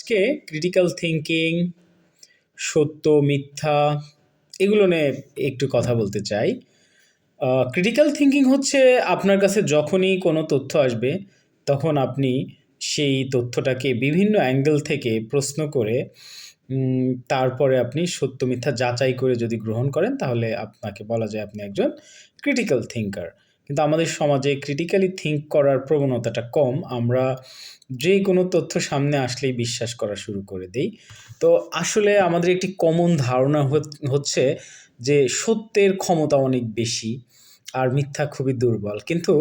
আজকে critical thinking, সত্য মিথ্যা এগুলো নিয়ে একটু কথা বলতে চাই। ক্রিটিক্যাল থিঙ্কিং হচ্ছে আপনার কাছে যখনই কোনো তথ্য আসবে তখন আপনি সেই তথ্যটাকে বিভিন্ন অ্যাঙ্গেল থেকে প্রশ্ন করে তারপরে আপনি সত্য মিথ্যা যাচাই করে যদি গ্রহণ করেন তাহলে আপনাকে বলা যায় আপনি একজন ক্রিটিক্যাল থিঙ্কার। কিন্তু আমাদের সমাজে ক্রিটিক্যালি থিঙ্ক করার প্রবণতাটা কম। আমরা যে কোনো তথ্য সামনে আসলেই বিশ্বাস করা শুরু করে দেই। তো আসলে আমাদের একটি কমন ধারণা হচ্ছে যে সত্যের ক্ষমতা অনেক বেশি আর মিথ্যা খুবই দুর্বল, কিন্তু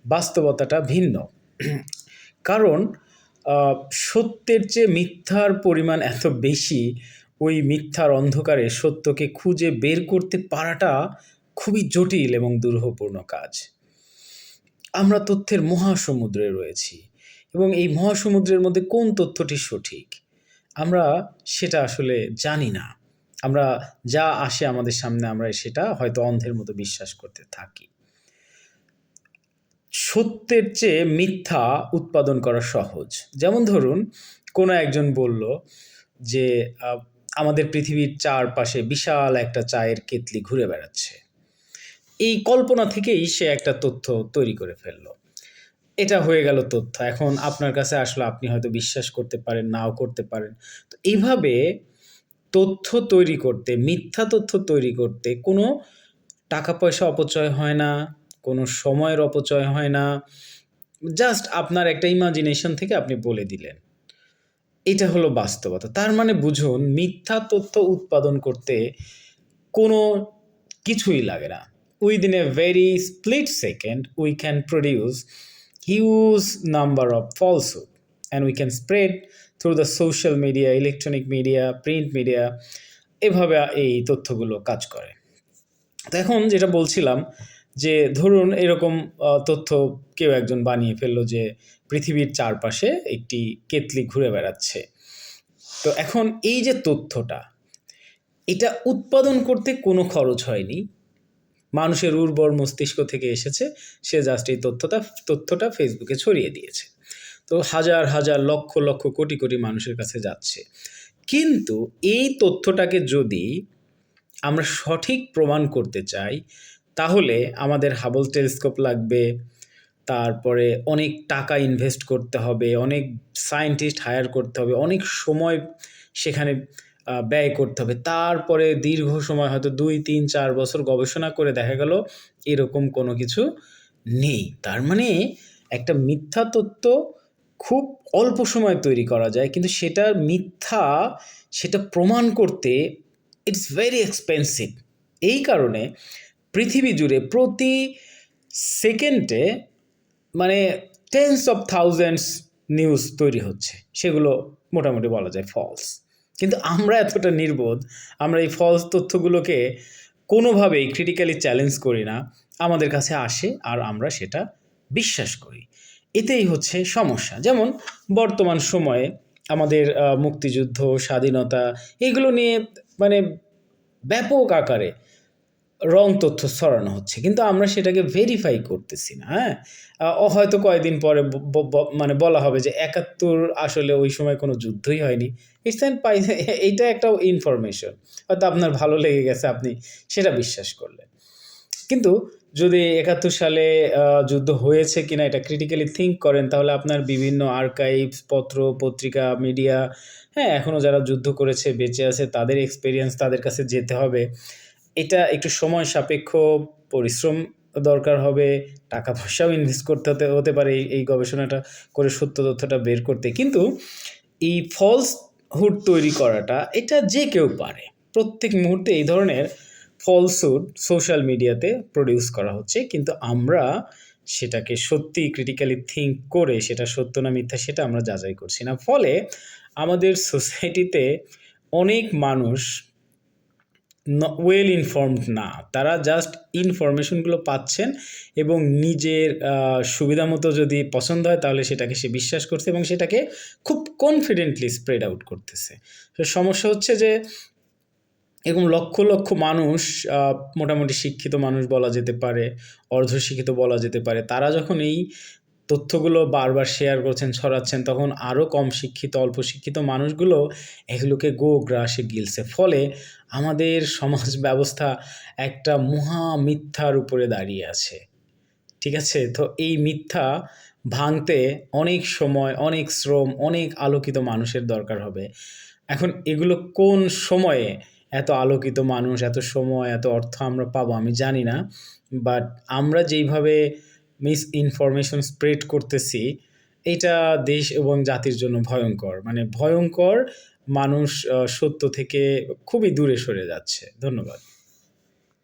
বাস্তবতাটা ভিন্ন। কারণ সত্যের চেয়ে মিথ্যার পরিমাণ এত বেশি, ওই মিথ্যার অন্ধকারে সত্যকে খুঁজে বের করতে পারাটা খুবই জটিল এবং দুরূহপূর্ণ কাজ। আমরা তথ্যের মহাসমুদ্রে রয়েছি এবং এই মহাসমুদ্রের মধ্যে কোন তথ্যটি সঠিক আমরা সেটা আসলে জানি না। আমরা যা আসে আমাদের সামনে আমরা সেটা হয়তো অন্ধের মতো বিশ্বাস করতে থাকি। সত্যের চেয়ে মিথ্যা উৎপাদন করা সহজ। যেমন ধরুন, কোনো একজন বলল যে আমাদের পৃথিবীর চারপাশে বিশাল একটা চায়ের কেতলি ঘুরে বেড়াচ্ছে। এই কল্পনা থেকেই সে একটা তথ্য তৈরি করে ফেললো। এটা হয়ে গেল তথ্য। এখন আপনার কাছে আসলে আপনি হয়তো বিশ্বাস করতে পারেন, নাও করতে পারেন। তো এইভাবে তথ্য তৈরি করতে, মিথ্যা তথ্য তৈরি করতে কোনো টাকা পয়সা অপচয় হয় না, কোনো সময়ের অপচয় হয় না। জাস্ট আপনার একটা ইমাজিনেশন থেকে আপনি বলে দিলেন। এটা হলো বাস্তবতা। তার মানে বুঝুন, মিথ্যা তথ্য উৎপাদন করতে কোনো কিছুই লাগে না। Within a very split second, we can produce huge number of falsehood and we can spread through the social media, electronic media, print media. এভাবে এই তথ্যগুলো কাজ করে। তো এখন যেটা বলছিলাম যে ধরুন এরকম তথ্য কেউ একজন বানিয়ে ফেললো যে পৃথিবীর চারপাশে একটি কেতলি ঘুরে বেড়াচ্ছে। তো এখন এই যে তথ্যটা, এটা উৎপাদন করতে কোনো খরচ হয়নি, মানুষের উর্বর মস্তিষ্ক থেকে এসেছে। সে জাস্ট এই তথ্যটা ফেসবুকে ছড়িয়ে দিয়েছে। তো হাজার হাজার লক্ষ লক্ষ কোটি কোটি মানুষের কাছে যাচ্ছে। কিন্তু এই তথ্যটাকে যদি আমরা সঠিক প্রমাণ করতে চাই তাহলে আমাদের হাবল টেলিস্কোপ লাগবে, তারপরে অনেক টাকা ইনভেস্ট করতে হবে, অনেক সায়েন্টিস্ট হায়ার করতে হবে, অনেক সময় সেখানে ব্যয় করতে হবে। তারপরে দীর্ঘ সময় হয়তো 2, 3, 4 বছর গবেষণা করে দেখা গেল এরকম কোনো কিছু নেই। তার মানে একটা মিথ্যা তথ্য খুব অল্প সময় তৈরি করা যায়, কিন্তু সেটা মিথ্যা সেটা প্রমাণ করতে ইটস ভেরি এক্সপেন্সিভ। এই কারণে পৃথিবী জুড়ে প্রতি সেকেন্ডে মানে টেন্স অফ থাউজেন্ডস নিউজ তৈরি হচ্ছে, সেগুলো মোটামুটি বলা যায় ফলস। কিন্তু আমরা এতটা নির্বোধ, আমরা এই ফলস তথ্যগুলোকে কোনোভাবেই ক্রিটিক্যালি চ্যালেঞ্জ করি না। আমাদের কাছে আসে আর আমরা সেটা বিশ্বাস করি। এতেই হচ্ছে সমস্যা। যেমন বর্তমান সময়ে আমাদের মুক্তিযুদ্ধ, স্বাধীনতা এগুলো নিয়ে মানে ব্যাপক আকারে রং তথ্য ছড়ানো হচ্ছে, কিন্তু আমরা সেটাকে ভেরিফাই করতেছি না। হ্যাঁ, হয়তো কয়েকদিন পরে মানে বলা হবে যে ৭১ আসলে ওই সময় কোনো যুদ্ধই হয়নি। ইটস অ্যান্ড পাই এইটা একটা ইনফরমেশন, হয়তো আপনার ভালো লেগে গেছে, আপনি সেটা বিশ্বাস করলেন। কিন্তু যদি ৭১ সালে যুদ্ধ হয়েছে কিনা এটা ক্রিটিক্যালি থিঙ্ক করেন তাহলে আপনার বিভিন্ন আর্কাইভস, পত্র পত্রিকা, মিডিয়া, হ্যাঁ, এখনও যারা যুদ্ধ করেছে বেঁচে আছে তাদের এক্সপেরিয়েন্স তাদের কাছে যেতে হবে। এটা একটু সময় সাপেক্ষ, পরিশ্রম দরকার হবে, টাকা পয়সাও ইনভেস্ট করতে হতে পারে এই গবেষণাটা করে সত্য তথ্যটা বের করতে। কিন্তু এই ফলসহুড তৈরি করাটা এটা যে কেউ পারে। প্রত্যেক মুহূর্তে এই ধরনের ফলসহুড সোশ্যাল মিডিয়াতে প্রডিউস করা হচ্ছে, কিন্তু আমরা সেটাকে সত্যি ক্রিটিক্যালি থিঙ্ক করে সেটা সত্য না মিথ্যা সেটা আমরা যাচাই করছি না। ফলে আমাদের সোসাইটিতে অনেক মানুষ ওয়েল ইনফর্মড না, তারা জাস্ট ইনফরমেশনগুলো পাচ্ছেন এবং নিজের সুবিধা মতো যদি পছন্দ হয় তাহলে সেটাকে সে বিশ্বাস করছে এবং সেটাকে খুব কনফিডেন্টলি স্প্রেড আউট করতেছে। তো সমস্যা হচ্ছে যে এরকম লক্ষ লক্ষ মানুষ, মোটামুটি শিক্ষিত মানুষ বলা যেতে পারে, অর্ধশিক্ষিত বলা যেতে পারে, তারা যখন এই তথ্যগুলো বারবার শেয়ার করছেন, ছড়াচ্ছেন, তখন আরও কম শিক্ষিত, অল্প শিক্ষিত মানুষগুলো এগুলোকে গোগ্রাসে গিলছে। ফলে আমাদের সমাজ ব্যবস্থা একটা মহা মিথ্যার উপরে দাঁড়িয়ে আছে। ঠিক আছে? তো এই মিথ্যা ভাঙতে অনেক সময়, অনেক শ্রম, অনেক আলোকিত মানুষের দরকার হবে। এখন এগুলো কোন সময়ে এত আলোকিত মানুষ, এত সময়, এত অর্থ আমরা পাবো আমি জানি না। বাট আমরা যেইভাবে মিসইনফরমেশন স্প্রেড করতেছি, এটা দেশ এবং জাতির জন্য ভয়ংকর। মানে ভয়ংকর, মানুষ সত্য থেকে খুবই দূরে সরে যাচ্ছে। ধন্যবাদ।